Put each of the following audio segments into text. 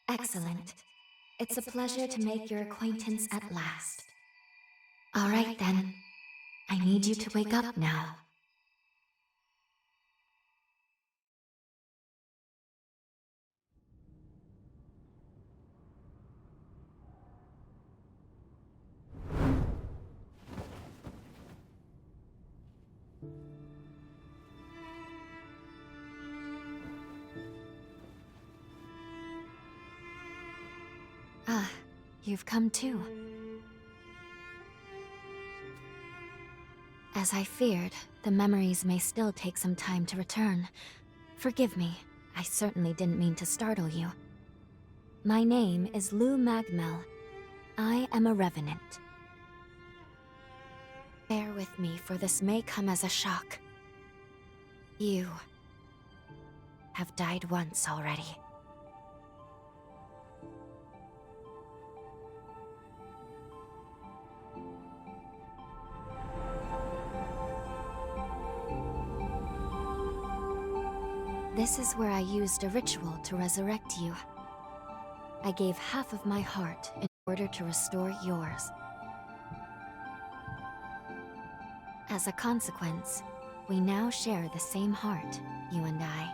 Excellent. It's a pleasure to make your acquaintance at last. All right then. I need you to wake up now. Ah, you've come too. As I feared, the memories may still take some time to return. Forgive me, I certainly didn't mean to startle you. My name is Lou Magmel. I am a revenant. Bear with me, for this may come as a shock. You have died once already. This is where I used a ritual to resurrect you. I gave half of my heart in order to restore yours. As a consequence, we now share the same heart, you and I.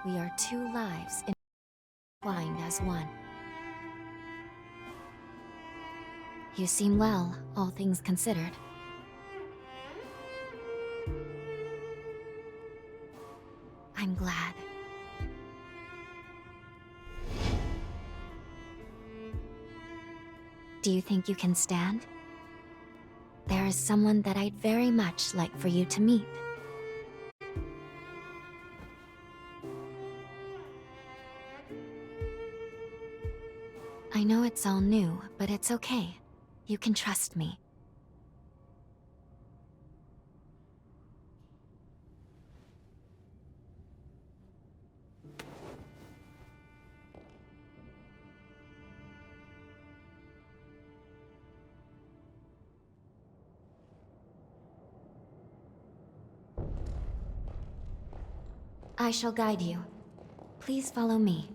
We are two lives entwined as one. You seem well, all things considered. I'm glad. Do you think you can stand? There is someone that I'd very much like for you to meet. I know it's all new, but it's okay. You can trust me. I shall guide you. Please follow me.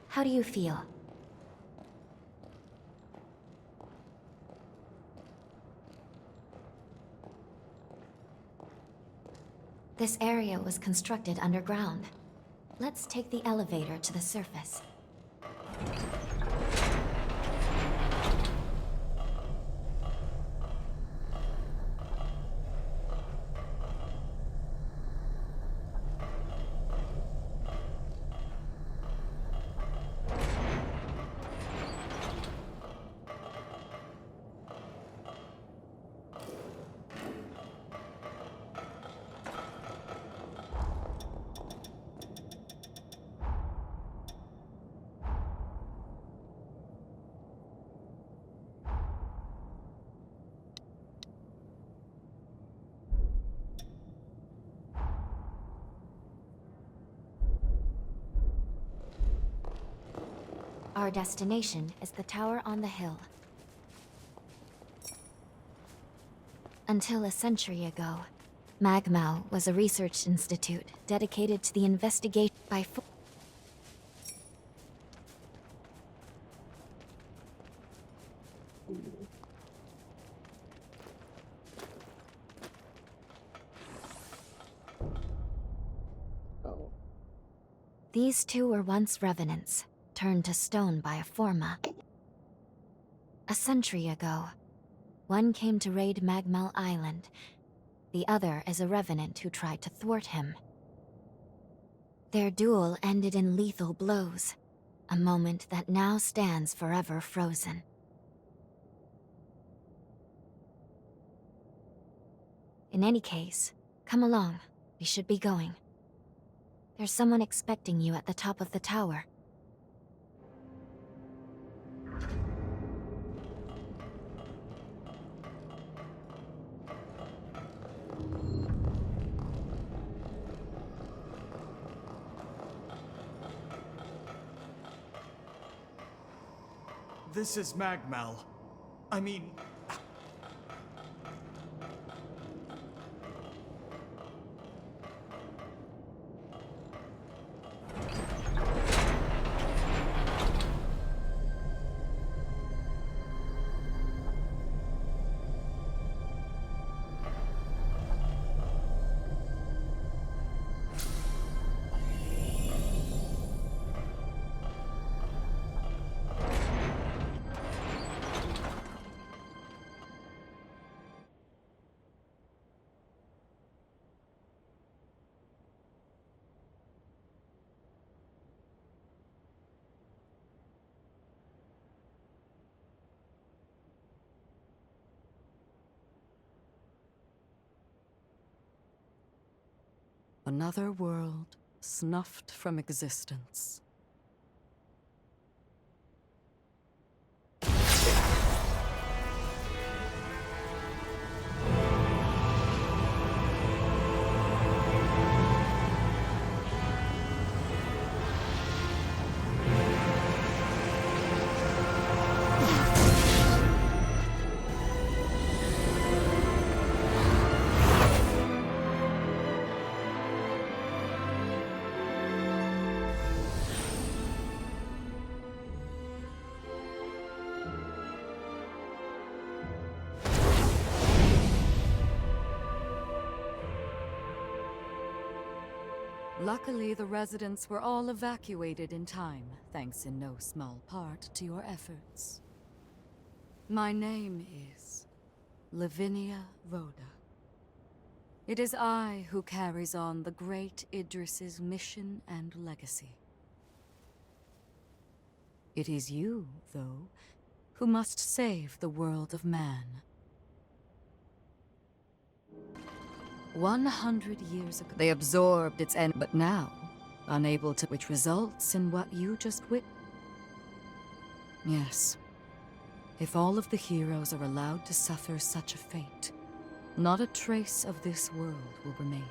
How do you feel? This area was constructed underground. Let's take the elevator to the surface. Our destination is the tower on the hill. Until a century ago, Magmau was a research institute dedicated to the investigation by These two were once revenants, turned to stone by a Forma. A century ago, one came to raid Magmel Island. The other is a revenant who tried to thwart him. Their duel ended in lethal blows, a moment that now stands forever frozen. In any case, come along. We should be going. There's someone expecting you at the top of the tower. This is Magmel. I mean... Another world snuffed from existence. Luckily, the residents were all evacuated in time, thanks in no small part to your efforts. My name is Lavinia Rhoda. It is I who carries on the great Idris's mission and legacy. It is you, though, who must save the world of man. 100 years ago, they absorbed its end, but now, unable to, which results in what you just Yes. If all of the heroes are allowed to suffer such a fate, not a trace of this world will remain.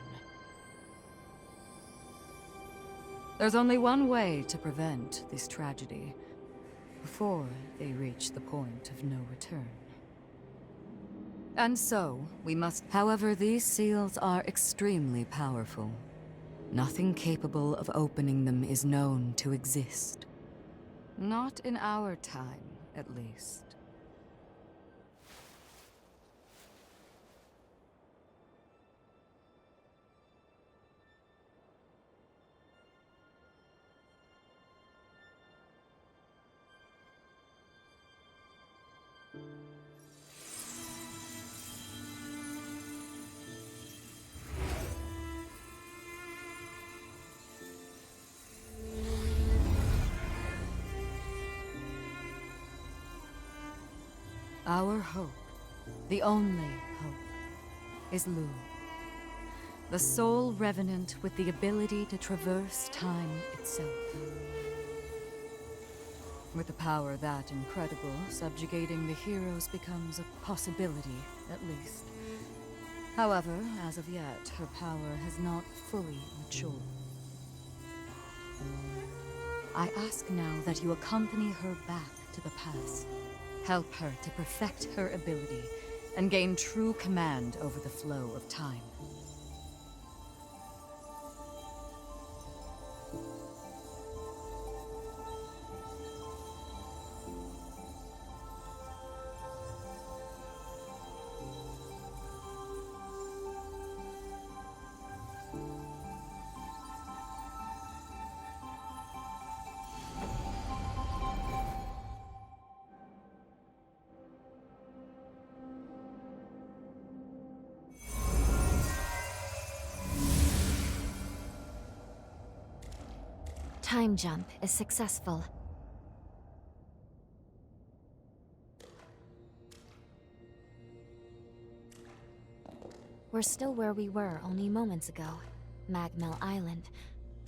There's only one way to prevent this tragedy, before they reach the point of no return. And so, we must... However, these seals are extremely powerful. Nothing capable of opening them is known to exist. Not in our time, at least. Our hope, the only hope, is Lu. The sole revenant with the ability to traverse time itself. With a power that incredible, subjugating the heroes becomes a possibility, at least. However, as of yet, her power has not fully matured. I ask now that you accompany her back to the past. Help her to perfect her ability and gain true command over the flow of time. Time jump is successful. We're still where we were only moments ago. Magmel Island.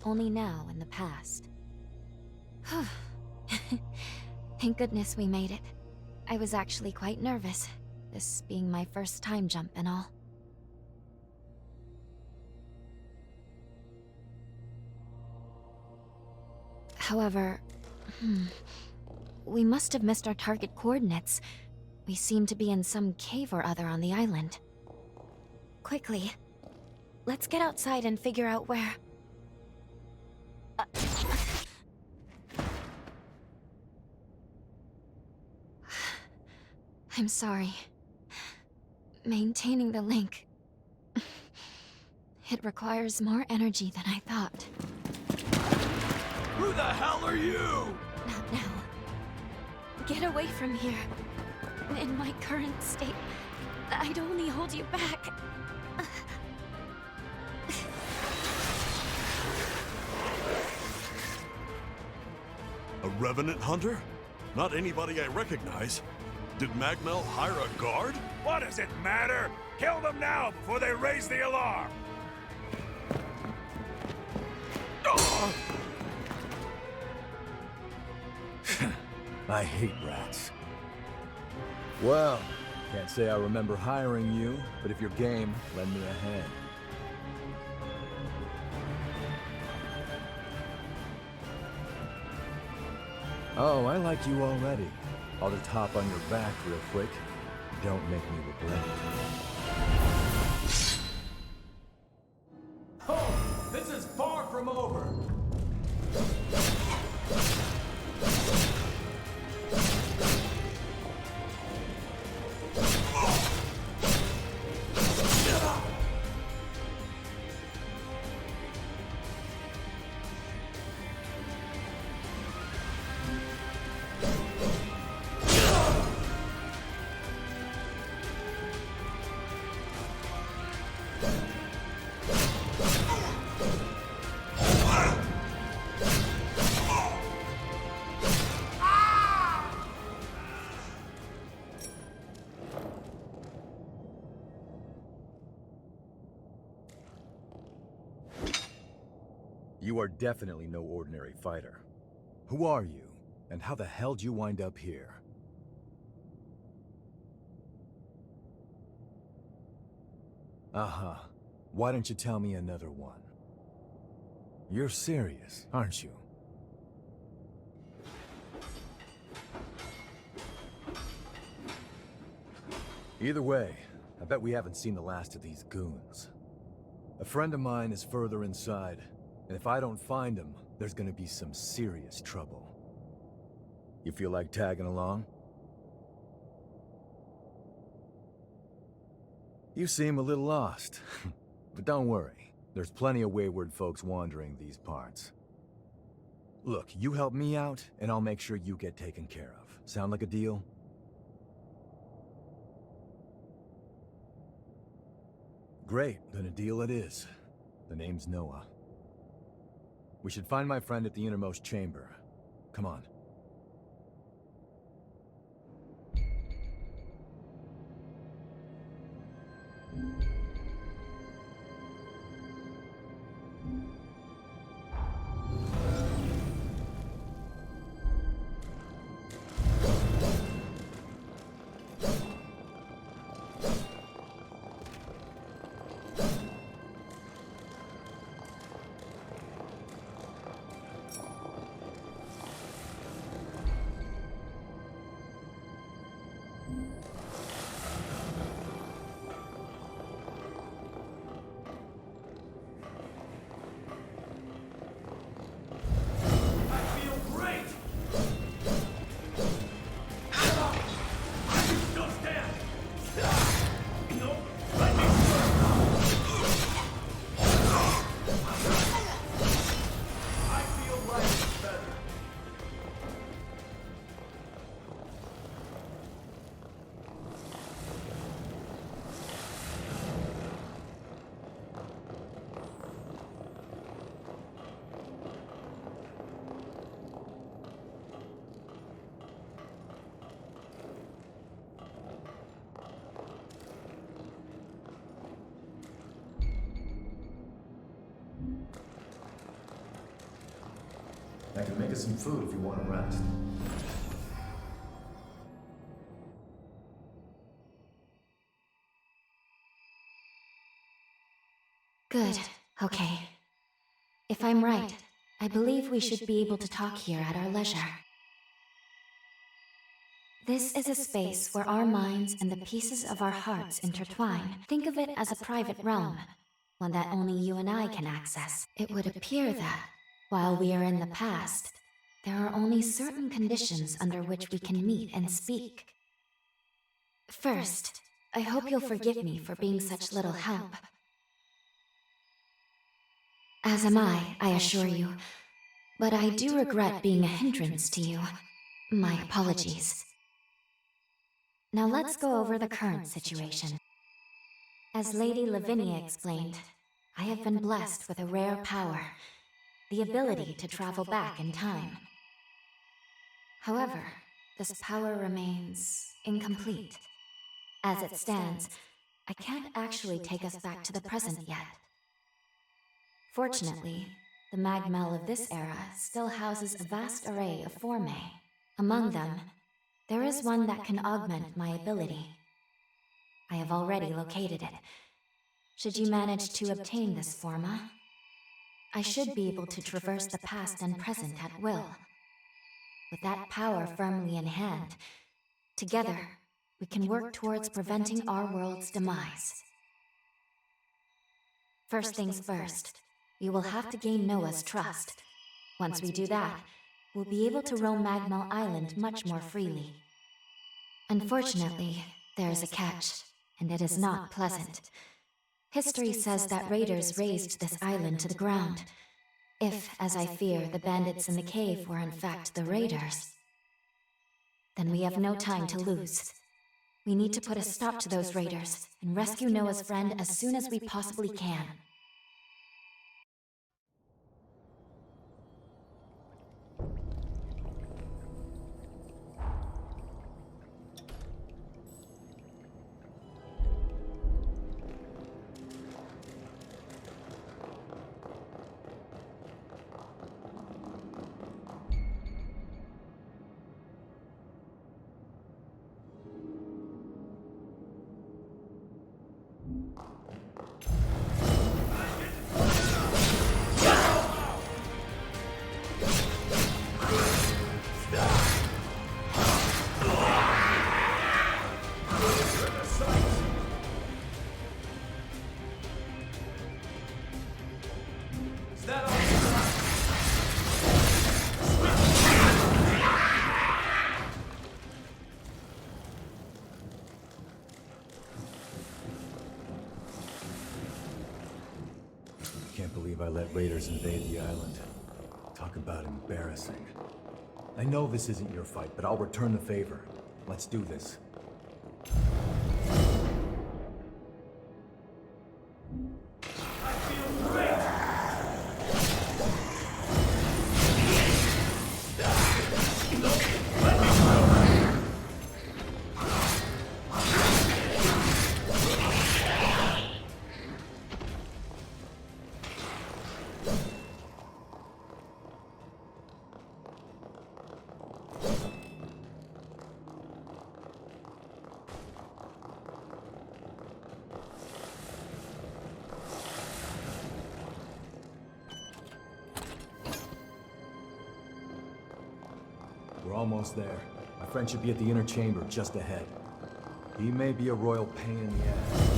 Only now in the past. Thank goodness we made it. I was actually quite nervous, this being my first time jump and all. However, we must have missed our target coordinates. We seem to be in some cave or other on the island. Quickly, let's get outside and figure out where... I'm sorry. Maintaining the link... It requires more energy than I thought. Who the hell are you? Not now. Get away from here. In my current state, I'd only hold you back. A Revenant hunter? Not anybody I recognize. Did Magmel hire a guard? What does it matter? Kill them now before they raise the alarm! I hate rats. Well, can't say I remember hiring you, but if you're game, lend me a hand. Oh, I like you already. I'll just hop on your back real quick. Don't make me regret it. Oh, this is far from over! You are definitely no ordinary fighter. Who are you, and how the hell did you wind up here? Uh-huh. Why don't you tell me another one? You're serious, aren't you? Either way, I bet we haven't seen the last of these goons. A friend of mine is further inside, and if I don't find him, there's gonna be some serious trouble. You feel like tagging along? You seem a little lost, but don't worry. There's plenty of wayward folks wandering these parts. Look, you help me out, and I'll make sure you get taken care of. Sound like a deal? Great, then a deal it is. The name's Noah. We should find my friend at the innermost chamber. Come on. I can make us some food if you want to rest. Good. Okay. If I'm right, I believe we should be able to talk here at our leisure. This is a space where our minds and the pieces of our hearts intertwine. Think of it as a private realm, one that only you and I can access. It would appear that, while we are in the past, there are only certain conditions under which we can meet and speak. First, I hope you'll forgive me for being such little help. As am I assure you. But I do regret being a hindrance to you. My apologies. Now let's go over the current situation. As Lady Lavinia explained, I have been blessed with a rare power, the ability to travel back in time. However, this power remains incomplete. As it stands, I can't actually take us back to the present yet. Fortunately, the The Magmel of this era still houses a vast array of formae. Among them, there is one that can augment my ability. I have already located it. Should you manage to obtain this forma, I should be able to traverse the past and present at will. With that power firmly in hand, together, we can work towards preventing our world's demise. First things first, we will have to gain Noah's trust. Once we do that, we'll be able to roam Magmel Island much more freely. Unfortunately, there is a catch, and it is not pleasant. History says that raiders razed this island to the ground. If, as I fear, the bandits in the cave were in fact the raiders, then we have no time to lose. We need to put a stop to those raiders and rescue Noah's friend as soon as we possibly can. Can't believe I let raiders invade the island. Talk about embarrassing. I know this isn't your fight, but I'll return the favor. Let's do this. We're almost there. My friend should be at the inner chamber just ahead. He may be a royal pain in the ass.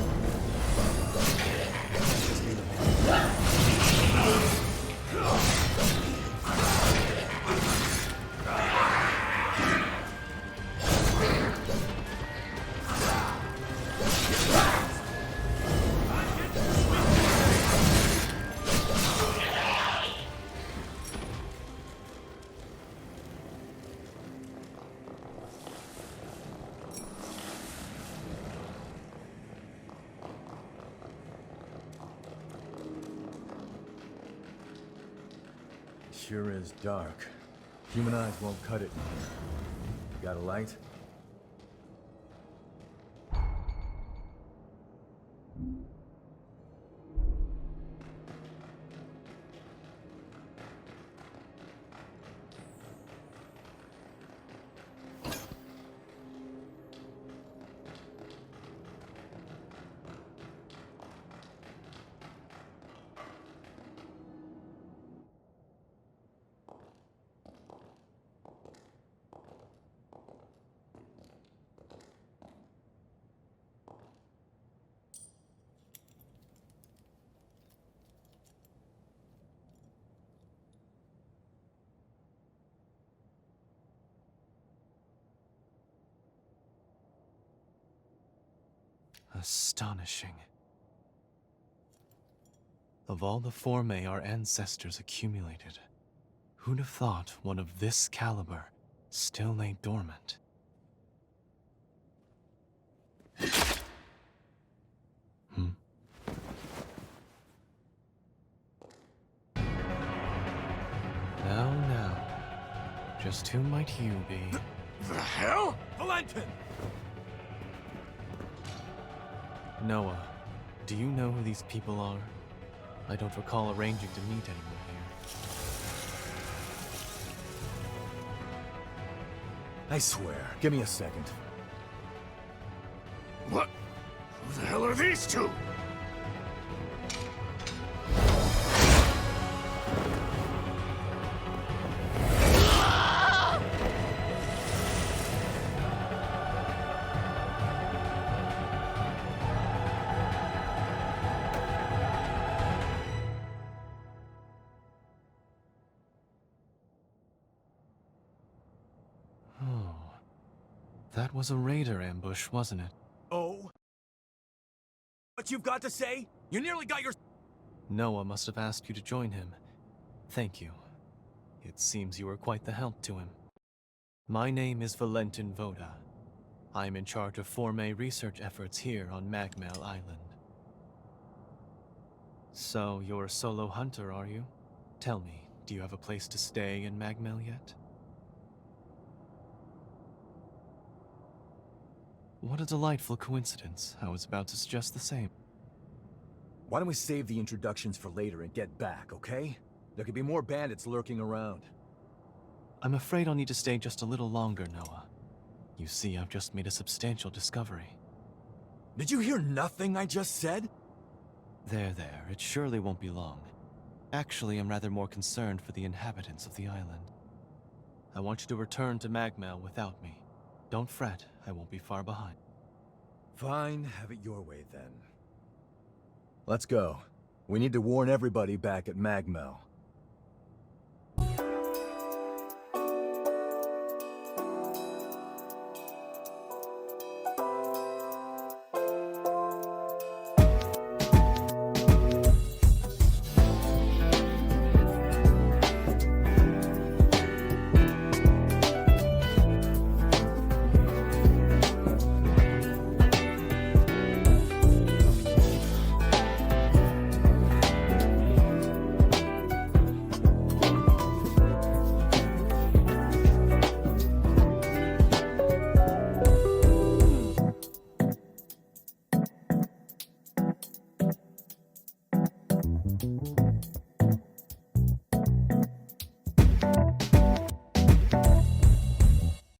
Sure is dark. Human eyes won't cut it in here. You got a light? Astonishing. Of all the formae our ancestors accumulated, who'd have thought one of this caliber still lay dormant? Now, just who might you be? The hell? Valentin! Noah, do you know who these people are? I don't recall arranging to meet anyone here. I swear. Give me a second. What? Who the hell are these two? Oh. That was a raider ambush, wasn't it? Oh? What you've got to say? You nearly got your... Noah must have asked you to join him. Thank you. It seems you were quite the help to him. My name is Valentin Voda. I am in charge of Forme research efforts here on Magmel Island. So, you're a solo hunter, are you? Tell me, do you have a place to stay in Magmel yet? What a delightful coincidence. I was about to suggest the same. Why don't we save the introductions for later and get back, okay? There could be more bandits lurking around. I'm afraid I'll need to stay just a little longer, Noah. You see, I've just made a substantial discovery. Did you hear nothing I just said? There, it surely won't be long. Actually, I'm rather more concerned for the inhabitants of the island. I want you to return to Magmel without me. Don't fret, I won't be far behind. Fine, have it your way then. Let's go. We need to warn everybody back at Magmel.